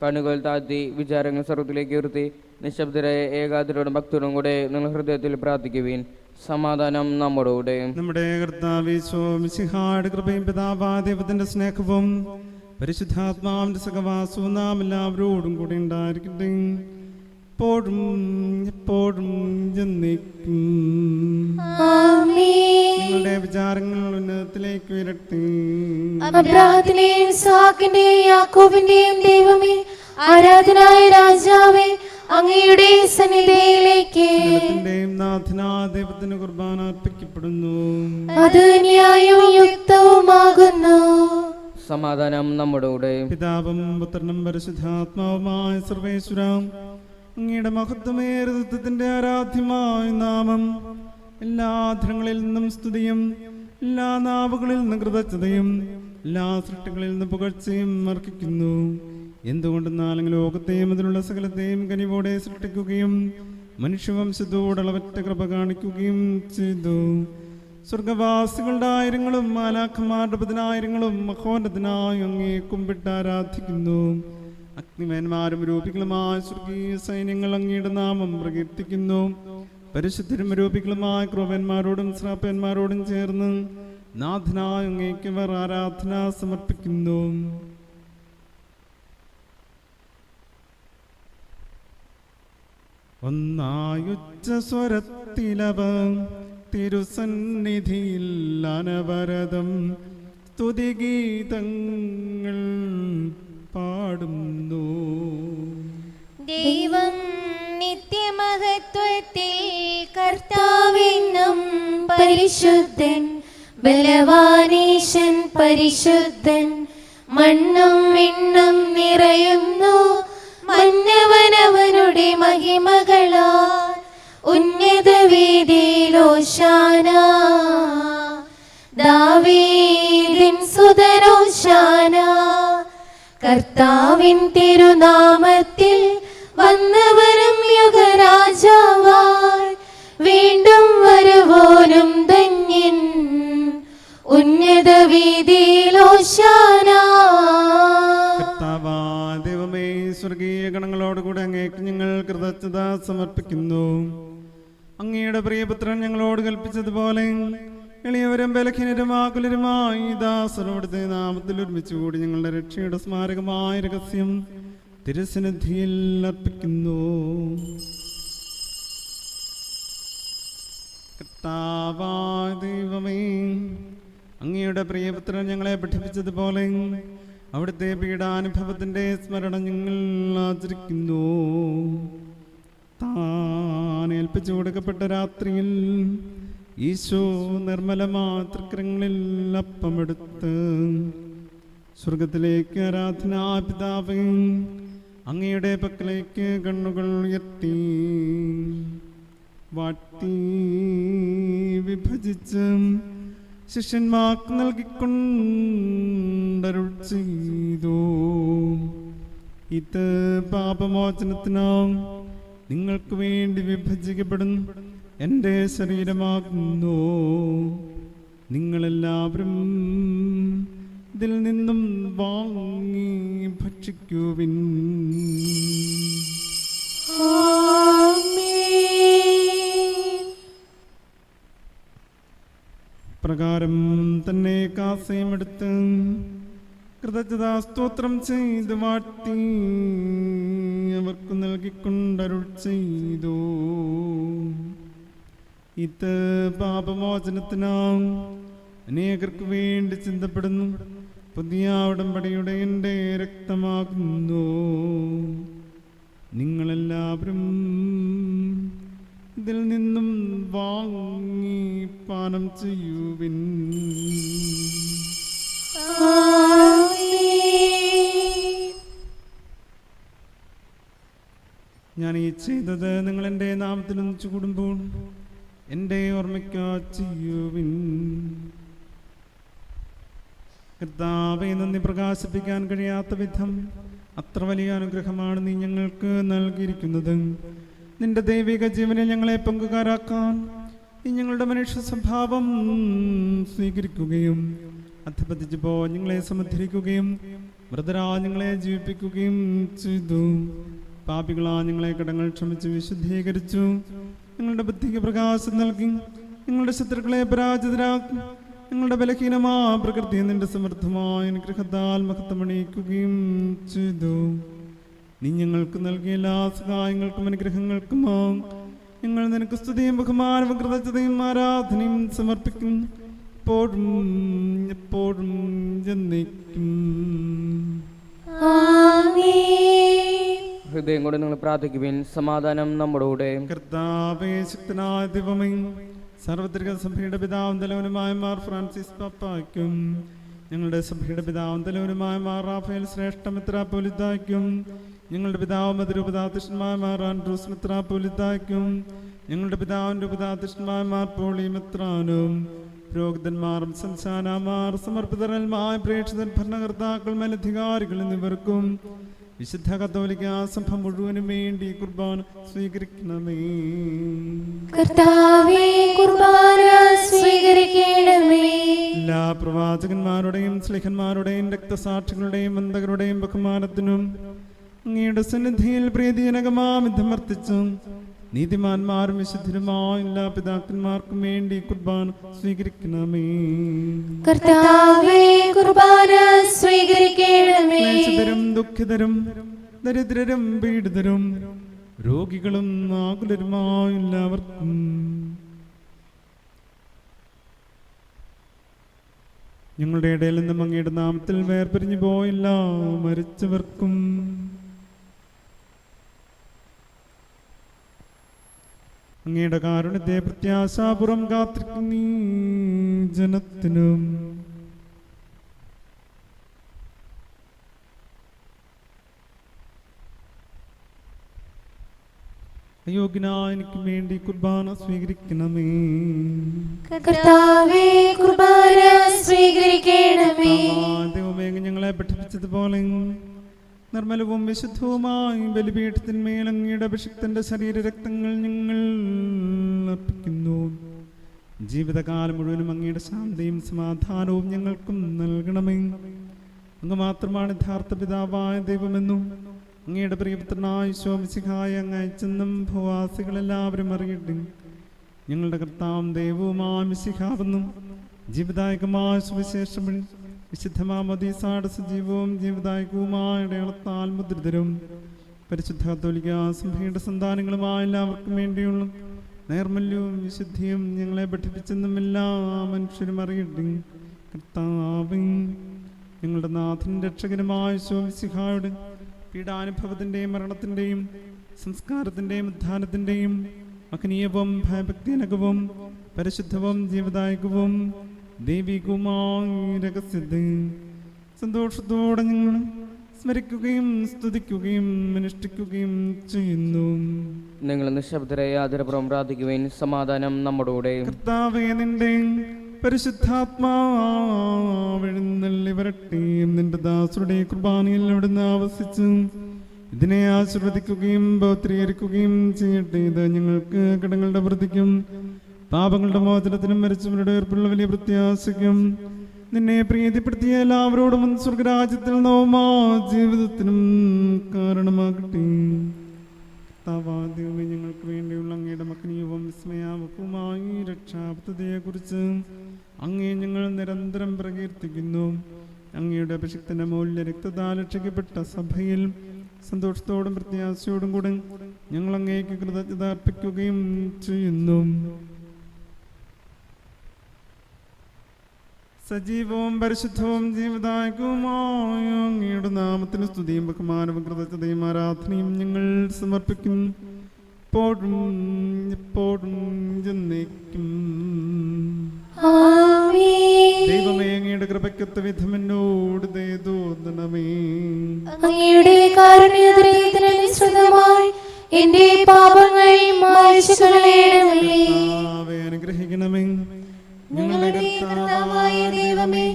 C: കണ്ണുകൾ താഴ്ത്തി വിചാരങ്ങൾ സർവ്വത്തിലേക്ക് ഉയർത്തി നിശബ്ദരായ ഏകാഗ്രതയോടും ഭക്തിയോടും കൂടെ നിങ്ങൾ ഹൃദയത്തിൽ പ്രാർത്ഥിക്കുവിൻ. സമാധാനം നമ്മോടുകൂടെ.
D: നമ്മുടെ കർത്താവേ മിശിഹായുടെ കൃപയും പിതാവായ ദൈവത്തിന്റെ സ്നേഹവും പരിശുദ്ധാത്മാവിന്റെ സഹവാസവും നാം എല്ലാവരോടും കൂടെ ഉണ്ടായിരിക്കട്ടെ, എപ്പോഴും എപ്പോഴും എന്നേക്കും. നിങ്ങളുടെ വിചാരങ്ങൾ ഉന്നതത്തിലേക്ക് ഉയരട്ടെ.
E: അബ്രാഹത്തിന്റെയും ഇസ്ഹാക്കിന്റെയും യാക്കോബിന്റെയും ദൈവമേ, ആരാധനായ രാജാവേ, അങ്ങയുടെ സന്നിധിയിലേക്ക്
D: നാഥനായ ദൈവത്തിന് കുർബാന അർപ്പിക്കപ്പെടുന്നു.
E: അത് ന്യായവും യുക്തവുമാകുന്നു.
C: സമാധാനം നമ്മുടെ കൂടെ.
D: പിതാവും പുത്രനും പരിശുദ്ധാത്മാവുമായ സർവേശ്വരം, അങ്ങയുടെ മഹത്വമേറിത്വത്തിന്റെ ആരാധ്യമായ നാമം എല്ലാ ധനങ്ങളിൽ നിന്നും സ്തുതിയും എല്ലാ നാവുകളിൽ നിന്നും കൃതജ്ഞതയും എല്ലാ സൃഷ്ടികളിൽ നിന്നും പുകഴ്ചയും അർപ്പിക്കുന്നു. എന്തുകൊണ്ടെന്നാൽ ലോകത്തെയും അതിലുള്ള സകലത്തെയും കനിവോടെ സൃഷ്ടിക്കുകയും മനുഷ്യവംശത്തോടളവറ്റ കൃപ കാണിക്കുകയും ചെയ്തു. സ്വർഗവാസികളുടെ ആയിരങ്ങളും മാലാഖമാരുടെ പതിനായിരങ്ങളും മഹോന്നതനായി അങ്ങേ കുമ്പിട്ട് ആരാധിക്കുന്നു. അഗ്നിമേന്മാരും രൂപികളുമായ സ്വർഗീയ സൈന്യങ്ങൾ അങ്ങയുടെ നാമം പ്രകീർത്തിക്കുന്നു. പരിശുദ്ധരും രൂപികളുമായ ക്രൂപന്മാരോടും ശ്രാപ്പന്മാരോടും ചേർന്ന് നാഥനായ അങ്ങേക്ക് അവർ ആരാധന സമർപ്പിക്കുന്നു. ഒന്നായുച്ച സ്വരത്തിലവ തിരുസന്നിധിയിൽ അനവരതം സ്തുതിഗീതങ്ങൾ പാടുന്നു.
E: ദൈവം നിത്യമഹത്വത്തിൽ കർത്താവെന്നും പരിശുദ്ധൻ, ബലവാനീശൻ പരിശുദ്ധൻ. മണ്ണും വിണ്ണും നിറയുന്നു മന്നവനവനുടെ മഹിമകളാൽ. ഉന്നത വീതിയിലോശാന, ദാവീദിൻ സുതനോശാന. കർത്താവിൻ തിരുനാമത്തിൽ വന്നവരും യുഗരാജാവായി, വീണ്ടും വരുവോനും ധന്യൻ. ഉന്നത വീതിയിലോശാന.
D: കർത്താവായ ദൈവമേ, സ്വർഗീയ ഗണങ്ങളോടുകൂടെ അങ്ങേക്ക് ഞങ്ങൾ കൃതജ്ഞത സമർപ്പിക്കുന്നു. അങ്ങയുടെ പ്രിയപുത്രൻ ഞങ്ങളോട് കൽപ്പിച്ചതുപോലെ എളിയവരും ബലഹീനരും ആകുലരുമായി ദാസനോടത്തെ നാമത്തിൽ ഒരുമിച്ചുകൂടി ഞങ്ങളുടെ രക്ഷയുടെ സ്മാരകമായ രഹസ്യം തിരുസന്നിധിയിൽ അർപ്പിക്കുന്നു. കർത്താവായ ദൈവമേ, അങ്ങയുടെ പ്രിയപുത്രൻ ഞങ്ങളെ പഠിപ്പിച്ചതുപോലെ അവിടുത്തെ പീഡാനുഭവത്തിന്റെ സ്മരണ ഞങ്ങൾ ആചരിക്കുന്നു. താൻ ഏൽപ്പിച്ചു കൊടുക്കപ്പെട്ട രാത്രിയിൽ ഈശോ നിർമ്മലമായ തൃക്കരങ്ങളിൽ അപ്പമെടുത്ത് സ്വർഗത്തിലേക്ക് ആരാധനാ പിതാവേ അങ്ങയുടെ പക്കലേക്ക് കണ്ണുകൾ ഉയർത്തി വാട്ടി വിഭജിച്ച് ശിഷ്യന്മാർക്ക് നൽകിക്കൊണ്ടരുൾ ചെയ്തു. ഇത് പാപമോചനത്തിനാം നിങ്ങൾക്ക് വേണ്ടി വിഭജിക്കപ്പെടുന്നു എൻ്റെ ശരീരമാകുന്നു. നിങ്ങളെല്ലാവരും ഇതിൽ നിന്നും വാങ്ങി ഭക്ഷിക്കുവിൻ. പ്രകാരം തന്നെ കാസയുമെടുത്ത് കൃതജ്ഞതാ സ്തോത്രം ചെയ്ത് വാഴ്ത്തി അവർക്ക് നൽകിക്കൊണ്ടരുൾ ചെയ്തു. ഇത് പാപമോചനത്തിനാം അനേകർക്ക് വേണ്ടി ചിന്തപ്പെടുന്നു പുതിയ ഉടമ്പടിയുടെ എൻ്റെ രക്തമാകുന്നു. നിങ്ങളെല്ലാവരും ഇതിൽ നിന്നും വാങ്ങി പാനം ചെയ്യുവിൻ. ഞാൻ ഈ ചെയ്തത് നിങ്ങൾ എൻ്റെ നാമത്തിൽ ഒന്നിച്ചു കൂടുമ്പോൾ എൻ്റെ ഓർമ്മയ്ക്കാ ചെയ്യുവിൻ. കർത്താവേ, നന്ദി പ്രകാശിപ്പിക്കാൻ കഴിയാത്ത വിധം അത്ര വലിയ അനുഗ്രഹമാണ് നീ ഞങ്ങൾക്ക് നൽകിയിരിക്കുന്നത്. നിന്റെ ദൈവിക ജീവനിൽ ഞങ്ങളെ പങ്കുകാരാക്കാൻ നീ ഞങ്ങളുടെ മനുഷ്യ സ്വഭാവം സ്വീകരിക്കുകയും അധപതിച്ചു പോ ഞങ്ങളെ സമുദ്ധരിക്കുകയും മൃതരാ ഞങ്ങളെ ജീവിപ്പിക്കുകയും ചെയ്തു. പാപികളാ ഞങ്ങളെ കടങ്ങൾ ക്ഷമിച്ച് വിശുദ്ധീകരിച്ചു. ഞങ്ങളുടെ ബുദ്ധിക്ക് പ്രകാശം നൽകി ഞങ്ങളുടെ ശത്രുക്കളെ പരാജിതരാക്കി ഞങ്ങളുടെ ബലഹീനമാ പ്രകൃതി നിന്റെ സമൃദ്ധമായ അനുഗ്രഹത്താൽ മഹത്വമണിയിക്കുകയും ചെയ്തു. നീ ഞങ്ങൾക്ക് നൽകിയ എല്ലാ സഹായങ്ങൾക്കും അനുഗ്രഹങ്ങൾക്കും ഞങ്ങൾ നിനക്ക് സ്തുതിയും ബഹുമാനവും കൃതജ്ഞതയും ആരാധനയും സമർപ്പിക്കും. എപ്പോഴും എപ്പോഴും എന്നേക്കും.
C: ഹൃദയം കൊണ്ട് നിങ്ങൾ പ്രാർത്ഥിക്കുവിൻ. സമാധാനം നമ്മുടെ കൂടെ.
D: കർത്താവേ, ശക്തനായ ദൈവമേ, സാർവത്രിക സഭയുടെ പിതാവും തലവനുമായ മാർ ഫ്രാൻസിസ് പാപ്പായ്ക്കും ഞങ്ങളുടെ സഭയുടെ പിതാവും തലവനുമായ മാർ റാഫേൽ ശ്രേഷ്ഠ മെത്രാപ്പോലീത്തായ്ക്കും ഞങ്ങളുടെ പിതാവും അതിരൂപതാധ്യക്ഷന്മാർ മാർ ആൻഡ്രൂസ് മെത്രാപ്പോലീത്തായ്ക്കും ഞങ്ങളുടെ പിതാവിൻ്റെ ഉപതാധ്യക്ഷന്മാർ മാർ പോളി മെത്രാനും പുരോഹിതന്മാരും സംസ്ഥാനമാർ സമർപ്പിതരന്മായ പ്രേക്ഷിതർ ഭരണകർത്താക്കൾ മേലധികാരികൾ എന്നിവർക്കും വിശുദ്ധ കത്തോലിക്ക സഭ മുഴുവനും വേണ്ടി കുർബാന സ്വീകരിക്കണമേ.
E: കർത്താവേ, കുർബാന സ്വീകരിക്കണമേ.
D: എല്ലാ പ്രവാചകന്മാരുടെയും സ്ലിഹന്മാരുടെയും രക്തസാക്ഷികളുടെയും വന്ദകരുടെയും ബഹുമാനത്തിനും അങ്ങയുടെ സന്നിധിയിൽ പ്രീതിജനകമാമിതമർത്തിച്ചു നീതിമാന്മാരും വിശുദ്ധരുമായ എല്ലാ പിതാക്കന്മാർക്കും വേണ്ടി കുർബാന സ്വീകരിക്കണമേ.
E: കർത്താവേ, കുർബാന സ്വീകരിക്കണമേ.
D: ക്ലേശിതരും ദുഃഖിതരും ദരിദ്രരും പീഡിതരും രോഗികളും ആകുലരുമായ എല്ലാവർക്കും ഞങ്ങളുടെ ഇടയിൽ നിന്നും അങ്ങയുടെ നാമത്തിൽ വേർപിരിഞ്ഞു പോയില്ല മരിച്ചവർക്കും അങ്ങയുടെ കാരുണ്യത്തെ പ്രത്യാശാപുറം കാത്തിരിക്കുന്ന ജനത്തിനും അയോഗ്യനായ എനിക്ക് വേണ്ടി കുർബാന സ്വീകരിക്കണമേ.
E: കർത്താവേ, കുർബാന സ്വീകരിക്കണമേ.
D: ദൈവമേ, ഞങ്ങളെ പഠിപ്പിച്ചതുപോലെ നിർമ്മലവും വിശുദ്ധവുമായി ബലിപീഠത്തിന്മേൽ അങ്ങയുടെ അഭിഷിക്തന്റെ ശരീരരക്തങ്ങൾ ഞങ്ങൾ അർപ്പിക്കുന്നു. ജീവിതകാലം മുഴുവനും അങ്ങയുടെ ശാന്തിയും സമാധാനവും ഞങ്ങൾക്കും നൽകണമേ. അങ്ങ് മാത്രമാണ് യഥാർത്ഥ പിതാവായ ദൈവമെന്നും അങ്ങയുടെ പ്രിയപുത്രനായ ഈശോ മിശിഹായെ അങ്ങ് അയച്ചെന്നും ഭൂവാസികളെല്ലാവരും അറിയട്ടെ. ഞങ്ങളുടെ കർത്താവും ദൈവവുമായ മിശിഹാവെന്നും ജീവിതായകമായ സുവിശേഷം വഴി വിശുദ്ധമാമോദീസയുടെ സജീവവും ജീവദായകവുമായ അടയാളത്താൽ മുദ്രിതരും പരിശുദ്ധ കത്തോലിക്ക സഭയുടെ സന്താനങ്ങളുമായ എല്ലാവർക്കും വേണ്ടിയുള്ള നൈർമല്യവും വിശുദ്ധിയും ഞങ്ങളെ പഠിപ്പിച്ചെന്നും എല്ലാ മനുഷ്യരും അറിയട്ടെ. കർത്താവേ, ഞങ്ങളുടെ നാഥൻ രക്ഷകനുമായ ഈശോ മിശിഹായുടെ പീഡാനുഭവത്തിൻ്റെയും മരണത്തിൻ്റെയും സംസ്കാരത്തിൻ്റെയും ഉത്ഥാനത്തിൻ്റെയും മഹനീയവും ഭയഭക്തിനകവും പരിശുദ്ധവും ജീവദായകവും ദൈവികവുമായ രഹസ്യത്തെ സന്തോഷത്തോടെ ഞങ്ങൾ സ്മരിക്കുകയും സ്തുതിക്കുകയും അനുഷ്ഠിക്കുകയും ചെയ്യുന്നു.
C: നിങ്ങൾ നിശബ്ദരായി ആദരപൂർവ്വം പ്രാർത്ഥിക്കുവിൻ. സമാധാനം നമ്മുടെ കൂടെ.
D: കർത്താവേ, നിന്റെ പരിശുദ്ധാത്മാവെഴുന്നള്ളി വരട്ടെ. നിന്റെ ദാസരുടെ കുർബാനയിൽ അവിടുന്ന് ആവസിച്ച് ഇതിനെ ആശീർവദിക്കുകയും പൗത്രീകരിക്കുകയും ചെയ്യട്ടെ. ഇത് ഞങ്ങൾക്ക് കടങ്ങളുടെ വൃത്തിക്കും പാപങ്ങളുടെ മോചനത്തിനും മരിച്ചവരുടെ ഉയർപ്പുള്ള വലിയ പ്രത്യാശയ്ക്കും നിന്നെ പ്രീതിപ്പെടുത്തിയ എല്ലാവരോടും സ്വർഗരാജ്യത്തിൽ നവമാ ജീവിതത്തിനും കാരണമാകട്ടെ. കർത്താവാദ്യമേ, ഞങ്ങൾക്ക് വേണ്ടിയുള്ള അങ്ങയുടെ മകനീയവും വിസ്മയാവകവുമായി രക്ഷാപദ്ധതിയെക്കുറിച്ച് അങ്ങേ ഞങ്ങൾ നിരന്തരം പ്രകീർത്തിക്കുന്നു. അങ്ങയുടെ അഭിഷിക്തന്റെ മൂല്യ രക്തത്താൽ രക്ഷിക്കപ്പെട്ട സഭയിൽ സന്തോഷത്തോടും പ്രത്യാശയോടും കൂടെ ഞങ്ങൾ അങ്ങേക്ക് കൃതജ്ഞത അർപ്പിക്കുകയും ചെയ്യുന്നു. സജീവവും പരിശുദ്ധവും ജീവദായകവുമായ അങ്ങയുടെ നാമത്തിന് സ്തുതിയും ബഹുമാനവും കൃതജ്ഞതയും ആരാധനയും ഞങ്ങൾ സമർപ്പിക്കും. എപ്പോഴും എന്നേക്കും. ദൈവമേ, അങ്ങയുടെ കൃപയ്ക്കൊത്ത വിധം എന്നോട് ദയ തോന്നണമേ.
E: അങ്ങയുടെ കാരുണ്യത്തിനനുസൃതമായി എന്റെ പാപങ്ങൾ മായ്ച്ചു കളയണമേ.
D: അനുഗ്രഹിക്കണമേ.
E: ഞങ്ങളുടെ കർത്താവായ ദൈവമേ,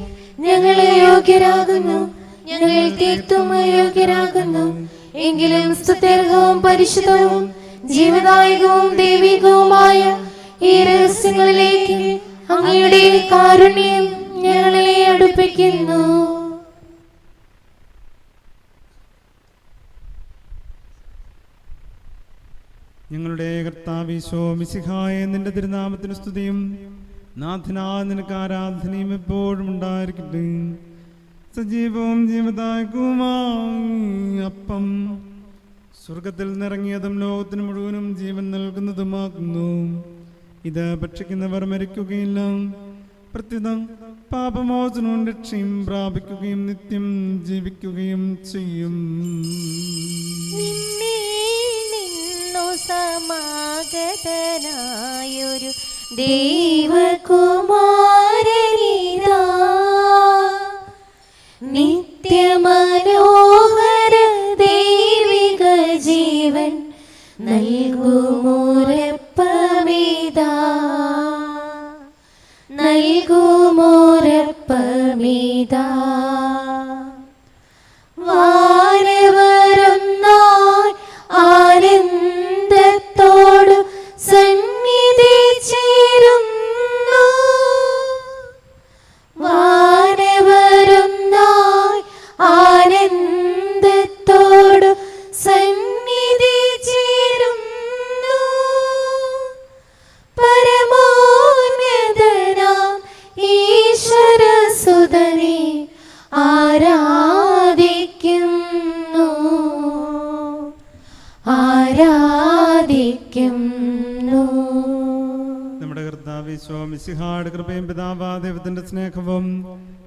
E: ഞങ്ങൾ അയോഗ്യരാകുന്നു, ഞങ്ങൾ തീർത്തും അയോഗ്യരാകുന്നു. എങ്കിലും സ്തുത്യർഹവും പരിശുദ്ധവും ജീവദായകവും ദൈവികവുമായ ഈ രഹസ്യങ്ങളിലേക്ക് അങ്ങയുടെ കാരുണ്യം ഞങ്ങളെ അടുപ്പിക്കുന്നു.
D: ഞങ്ങളുടെ കർത്താവീശോ മിശിഹായെ, നിന്റെ തിരുനാമത്തിന് സ്തുതിയും നാഥനായ നിനക്ക് ആരാധനയും എപ്പോഴും ഉണ്ടായിരിക്കട്ടെ. സജീവവും ജീവദായകവുമായ അപ്പം സ്വർഗത്തിൽ നിറങ്ങിയതും ലോകത്തിന് മുഴുവനും ജീവൻ നൽകുന്നതുമാകുന്നു. ഇത് ഭക്ഷിക്കുന്നവർ മരിക്കുകയില്ല, പ്രത്യുത പാപമോചനവും രക്ഷയും പ്രാപിക്കുകയും നിത്യം ജീവിക്കുകയും ചെയ്യും.
E: സമാഗതനായൊരു ദൈവകുമാരനിതാ, നിത്യമനോഹര ദൈവിക ജീവൻ നൽകുമോരപ്പമിതാ, നൽകുമോരപ്പമിതാ. വാനവരൊന്നായി ആനന്ദത്തോടു സന്നിധി ചേരുന്നു, വാനവരൊന്നായി ആനന്ദത്തോടു സന്നിധി ചേരുന്നു. പരമോന്നതനാം ഈശ്വരസുതനെ ആരാധിക്കുന്നു, ആരാധിക്കുന്നു.
D: നമ്മുടെ കർത്താവീശോ മിശിഹായുടെ കൃപയും പിതാവാ ദൈവത്തിന്റെ സ്നേഹവും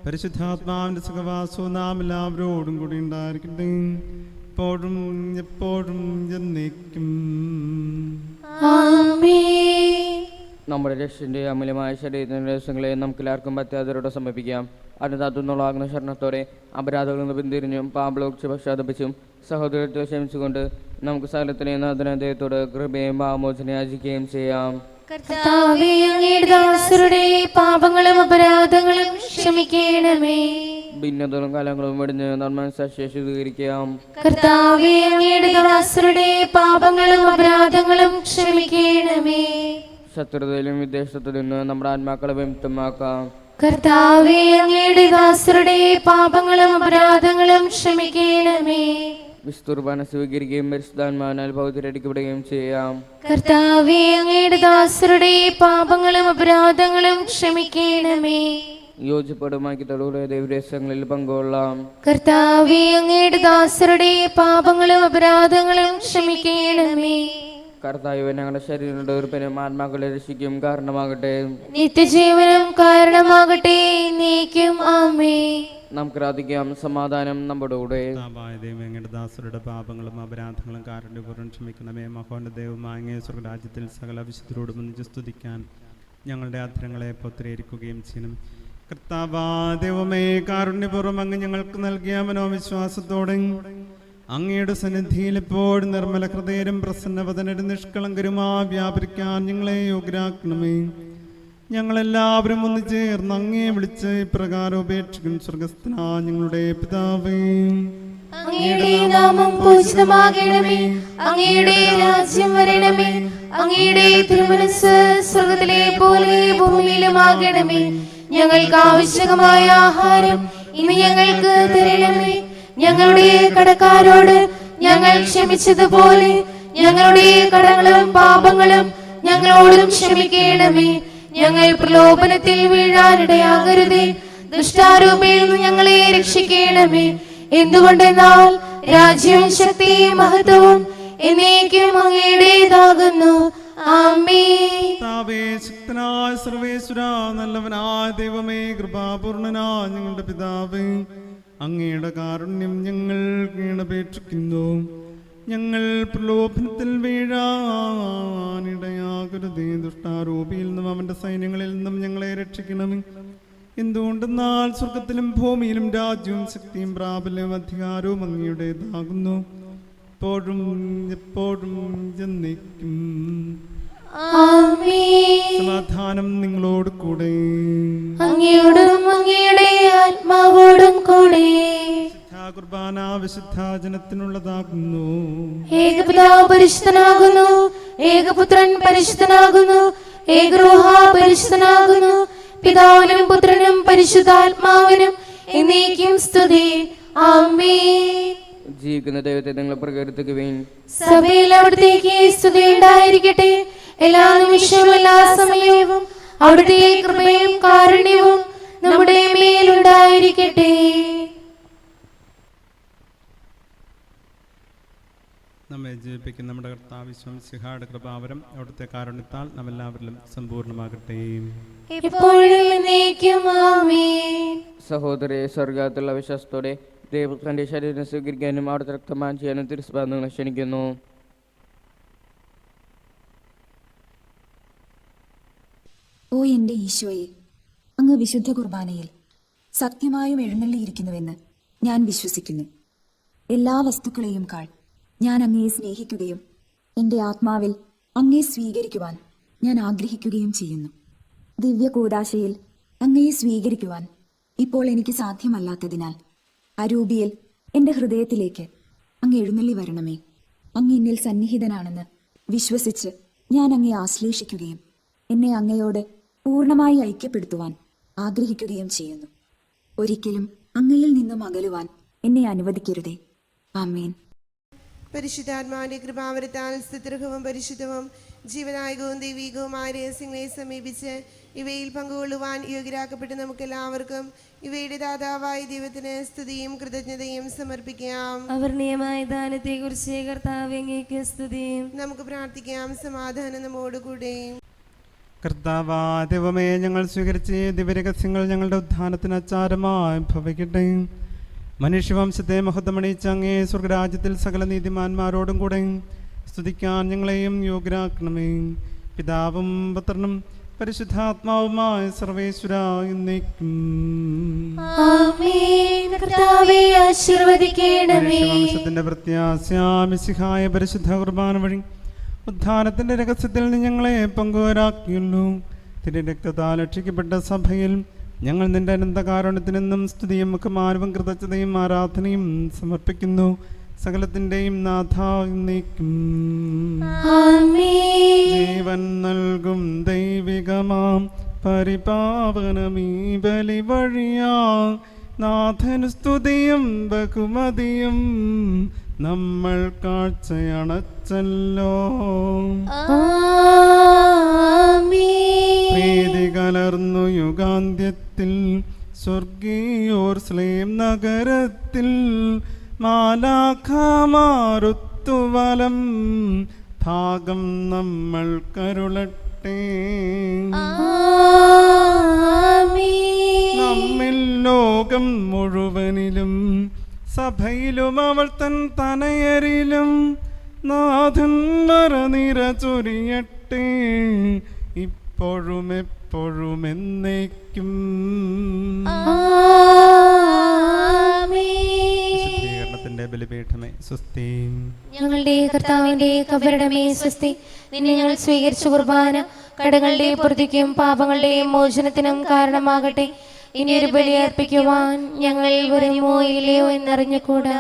D: പരിശുദ്ധാത്മാവിന്റെ സുഖവാസവും നാം എല്ലാവരോടും കൂടി ഉണ്ടായിരിക്കട്ടെ, എപ്പോഴും എന്നേക്കും.
E: ആമേൻ.
C: നമ്മുടെ രക്ഷന്റെ അമൂല്യമായ ശരീരത്തിന്റെ ദിവസങ്ങളെ നമുക്ക് എല്ലാവർക്കും പറ്റാത്തവരോട് സമർപ്പിക്കാം. അതിനകത്തുനിന്നുള്ളാകുന്ന ശരണത്തോടെ അപരാധങ്ങളിൽ നിന്ന് പിന്തിരിഞ്ഞും പാപലോക്ഷം പശ്ചാത്തപിച്ചും സഹോദരത്തെ ക്ഷമിച്ചുകൊണ്ട് നമുക്ക് സകലത്തിലെ നാഥനദ്ദേഹത്തോട് കൃപയും പാപമോചന യാചിക്കുകയും ചെയ്യാം.
E: കർത്താവേ, അങ്ങയുടെ ദാസരുടെ പാപങ്ങളും അപരാധങ്ങളും ക്ഷമിക്കണമേ.
C: ഭിന്നതകളും കലങ്ങളും വെടിഞ്ഞ് നന്മ ശുദ്ധീകരിക്കാം.
E: കർത്താവേ, അങ്ങയുടെ ദാസരുടെ പാപങ്ങളും അപരാധങ്ങളും ക്ഷമിക്കണമേ.
C: ശത്രുതയിലും വിദ്വേഷത്തിൽ നിന്ന് നമ്മുടെ ആത്മാക്കളെ വിമുക്തമാക്കാം.
E: കർത്താവേ, അങ്ങയുടെ ദാസരുടെ പാപങ്ങളും അപരാധങ്ങളും ക്ഷമിക്കണമേ.
C: വിസ്തുർബാന സ്വീകരിക്കുകയും പരിശുദ്ധാത്മാവിനാൽ ഭൗതിരടിക്കപ്പെടുകയും ചെയ്യാം.
E: കർത്താവേ, അങ്ങയുടെ ദാസരുടെ പാപങ്ങളും അപരാധങ്ങളും ക്ഷമിക്കണമേ.
C: യോജിപ്പടുമാക്കിത്തോടുകൂടെ ദൈവരഹസ്യങ്ങളിൽ പങ്കുകൊള്ളാം.
E: കർത്താവേ, അങ്ങയുടെ ദാസരുടെ പാപങ്ങളും അപരാധങ്ങളും ക്ഷമിക്കണമേ.
C: കർത്താവ് ഞങ്ങളുടെ ശരീരങ്ങളുടെ ഉറപ്പിനും ആത്മാക്കളെ രക്ഷിക്കും കാരണമാകട്ടെ,
E: നിത്യജീവനം കാരണമാകട്ടെ. നീക്കും ആമേ.
C: നമുക്ക് പ്രാർത്ഥിക്കാം. സമാധാനം നമ്മുടെ കൂടെ.
D: അങ്ങയുടെ ദാസരുടെ പാപങ്ങളും അപരാധങ്ങളും കാരുണ്യപൂർവ്വം ക്ഷമിക്കണമേ. മഹോന്നത ദൈവമായ അങ്ങേ സ്വർഗ്ഗരാജ്യത്തിൽ സകല വിശുദ്ധരോടും ഒന്നിച്ച് സ്തുതിക്കാൻ ഞങ്ങളുടെ അധരങ്ങളെ പുത്രീകരിക്കുകയും ചെയ്യണം. കർത്താവാ ദൈവമേ, കാരുണ്യപൂർവ്വം അങ്ങ് ഞങ്ങൾക്ക് നൽകിയ മനോവിശ്വാസത്തോടെ അങ്ങയുടെ സന്നിധിയിൽ എപ്പോഴും നിർമ്മല ഹൃദയരും പ്രസന്നവദനരും നിഷ്കളങ്കരുമാ വ്യാപരിക്കാൻ ഞങ്ങളെ യോഗ്യരാക്കണമേ. ഞങ്ങളെല്ലാവരും ഒന്ന് ചേർന്ന് അങ്ങേ വിളിച്ച് ഇപ്രകാരം ഉപേക്ഷിക്കും. സ്വർഗസ്ഥനാ ഞങ്ങളുടെ പിതാവേ,
E: അങ്ങയുടെ നാമം പൂജിതമാകണമേ. അങ്ങയുടെ രാജ്യം വരണമേ. അങ്ങയുടെ തിരുമനസ്സ് സ്വർഗ്ഗത്തിലെ പോലെ ഭൂമിയിലുമാകണമേ. ഞങ്ങൾക്ക് ആവശ്യകമായ ആഹാരം ഇന്ന് ഞങ്ങൾക്ക് തരണമേ. ഞങ്ങളുടെ കടക്കാരോട് ഞങ്ങൾ ക്ഷമിച്ചതുപോലെ ഞങ്ങളുടെ കടങ്ങളും പാപങ്ങളും ഞങ്ങളോടും ക്ഷമിക്കണമേ. ഞങ്ങൾ പ്രലോഭനത്തിൽ വീഴാനിടയാകരുതേ. ദുഷ്ടാരൂപയിൽ നിന്ന് ഞങ്ങളെ രക്ഷിക്കണമേ. എന്തുകൊണ്ടെന്നാൽ രാജ്യവും ശക്തിയും മഹത്വവും എന്നേക്കും അങ്ങയുടേതാകുന്നു. ആമേൻ.
D: കർത്താവേ, ശക്തനായ സർവേശ്വരാ, നല്ലവനായ ദൈവമേ, കൃപാപൂർണനായ ഞങ്ങളുടെ പിതാവേ, അങ്ങയുടെ കാരുണ്യം ഞങ്ങൾ കീണപേക്ഷിക്കുന്നു. ഞങ്ങൾ പ്രലോഭനത്തിൽ വീഴാനിടയാകരുതേ. ദുഷ്ടാരൂപിയിൽ നിന്നും അവന്റെ സൈന്യങ്ങളിൽ നിന്നും ഞങ്ങളെ രക്ഷിക്കണമേ. എന്തുകൊണ്ടെന്നാൽ സ്വർഗത്തിലും ഭൂമിയിലും രാജ്യവും ശക്തിയും പ്രാബല്യവും അധികാരവും അങ്ങയുടേതാകുന്നു, എപ്പോഴും എപ്പോഴും എന്നേക്കും.
E: ആമേൻ.
D: സമാധാനം നിങ്ങളോട് കൂടെ.
E: അങ്ങയോടും അങ്ങയുടെ ആത്മാവോടും കൂടെ.
D: കുർബാന വിശുദ്ധ ജനത്തിനുള്ളതാകുന്നു.
E: ഏകപിതാവ് പരിശുദ്ധനാകുന്നു, ഏകപുത്രൻ പരിശുദ്ധനാകുന്നു, ഏകരൂഹ പരിശുദ്ധനാകുന്നു. പിതാവിനും പുത്രനും പരിശുദ്ധാത്മാവിനും എന്നേക്കും സ്തുതി. ആമേൻ.
C: ജീവിക്കുന്ന ദൈവത്തെ നിങ്ങൾ പ്രകീർത്തിക്കുവിൻ.
E: സഭയിൽ അവിടുത്തേക്ക് സ്തുതി ഉണ്ടായിരിക്കട്ടെ. എല്ലാ നിമിഷവും എല്ലാ സമയവും അവിടുത്തെ കൃപയും കാരുണ്യവും നമ്മുടെ മേലുണ്ടായിരിക്കട്ടെ.
D: നമ്മെ ജീവിപ്പിക്കുന്ന നമ്മുടെ കർത്താവ് മിശിഹായുടെ കൃപാവരം അവിടുത്തെ കാരുണ്യത്താൽ നാം എല്ലാവരിലും സമ്പൂർണ്ണമാകട്ടെ.
E: എപ്പോഴും എന്നേക്കും ആമേൻ.
C: സഹോദരരെ, സ്വർഗത്തിലുള്ള വിശ്വാസത്തോടെ ദൈവത്തിന്റെ ശരീരം സ്വീകരിക്കാനും അവിടുത്തെ രക്തപാനം ചെയ്യാനും തിരുസഭ നിങ്ങളെ ക്ഷണിക്കുന്നു.
G: ഓ എൻ്റെ ഈശോയെ, അങ്ങ് വിശുദ്ധ കുർബാനയിൽ സത്യമായും എഴുന്നള്ളിയിരിക്കുന്നുവെന്ന് ഞാൻ വിശ്വസിക്കുന്നു. എല്ലാ വസ്തുക്കളെയും കാൾ ഞാൻ അങ്ങയെ സ്നേഹിക്കുകയും എൻ്റെ ആത്മാവിൽ അങ്ങയെ സ്വീകരിക്കുവാൻ ഞാൻ ആഗ്രഹിക്കുകയും ചെയ്യുന്നു. ദിവ്യ കൂദാശയിൽ അങ്ങയെ സ്വീകരിക്കുവാൻ ഇപ്പോൾ എനിക്ക് സാധ്യമല്ലാത്തതിനാൽ അരൂപിയിൽ എൻ്റെ ഹൃദയത്തിലേക്ക് അങ്ങ് എഴുന്നള്ളി വരണമേ. അങ്ങ് എന്നിൽ സന്നിഹിതനാണെന്ന് വിശ്വസിച്ച് ഞാൻ അങ്ങയെ ആശ്ലേഷിക്കുകയും എന്നെ അങ്ങയോട് പൂർണ്ണമായി ഐക്യപ്പെടുത്തുവാൻ ആഗ്രഹിക്കുകയും ചെയ്യുന്നു. ഒരിക്കലും അങ്ങയിൽ നിന്നും അകലുവാൻ എന്നെ അനുവദിക്കരുതേ. ആമേൻ.
H: പരിശുദ്ധാത്മാവിന്റെ കൃപാവരത്താൽ സ്തുത്യർഹവും പരിശുദ്ധവും ജീവനായകവും ദൈവികവുമായ രഹസ്യങ്ങളെ സമീപിച്ച് ഇവയിൽ പങ്കുകൊള്ളുവാൻ യോഗ്യരാക്കപ്പെട്ട നമുക്കെല്ലാവർക്കും ഇവയുടെ ദാതാവായ ദൈവത്തിന് സ്തുതിയും കൃതജ്ഞതയും സമർപ്പിക്കാം.
E: അവർണീയമായ ദാനത്തെ കുറിച്ച് കർത്താവേ അങ്ങേക്ക് സ്തുതി.
H: നമുക്ക് പ്രാർത്ഥിക്കാം. സമാധാനം നമ്മോടുകൂടെ.
D: കർത്താവായ ദൈവമേ, ഞങ്ങൾ സ്വീകരിച്ച ദിവ്യരഹസ്യങ്ങൾ ഞങ്ങളുടെ ഉദ്ധാനത്തിന് അച്ചാരമായി ഭവിക്കട്ടെ. മനുഷ്യവംശത്തെ മഹത്വമണിയിച്ച അങ്ങേ സ്വർഗരാജ്യത്തിൽ സകല നീതിമാന്മാരോടും കൂടെ സ്തുതിക്കാൻ ഞങ്ങളെയും യോഗ്യരാക്കണമേ. പിതാവും പുത്രനും പരിശുദ്ധാത്മാവുമായ സർവേശ്വര എന്നേക്കും. മനുഷ്യവംശത്തിന്റെ പ്രത്യാശയായ പരിശുദ്ധ കുർബാന വഴി ഉദ്ധാനത്തിന്റെ രഹസ്യത്തിൽ നിന്ന് ഞങ്ങളെ പങ്കുവരാക്കിയുള്ളൂ. തിരുരക്തത്താൽ രക്ഷിക്കപ്പെട്ട സഭയിൽ ഞങ്ങൾ നിന്റെ അനന്തകാരുണ്യത്തിനെന്നും സ്തുതിയും മുഖമാനവും കൃതജ്ഞതയും ആരാധനയും സമർപ്പിക്കുന്നു. സകലത്തിന്റെയും നാഥ എന്നേക്കും. ജീവൻ നൽകും ദൈവികമാം പരിപാവനമീ ബലി വഴിയാ നാഥന് സ്തുതിയും ബഹുമതിയും നമ്മൾ കാഴ്ചയണച്ചല്ലോ. പ്രീതി കലർന്നു യുഗാന്ത്യത്തിൽ സ്വർഗീയോർസ്ലേം നഗരത്തിൽ മാലാഖമാരുത്തുവലം ഭാഗം നമ്മൾ കരുളട്ടെ. നമ്മിൽ ലോകം മുഴുവനിലും സഭയിലും അവൾ തൻ തനയരിലും നാഥൻ മറനിര ചൊരിയട്ടെ. ഇപ്പോഴും എപ്പോഴും എന്നേക്കും. വിശുദ്ധീകരണത്തിന്റെ ബലിപീഠമേ സ്വസ്തി.
E: ഞങ്ങളുടെ കർത്താവിന്റെ കബറിടമേ സ്വസ്തി. നിന്നെ ഞങ്ങൾ സ്വീകരിച്ച കുർബാന കടങ്ങളുടെ പൊറുതിക്കും പാപങ്ങളുടെയും മോചനത്തിനും കാരണമാകട്ടെ. ഇനിയൊരു ബലി അർപ്പിക്കുവാൻ ഞങ്ങൾ വരുമോ ഇല്ലയോ എന്നറിഞ്ഞുകൂടാ.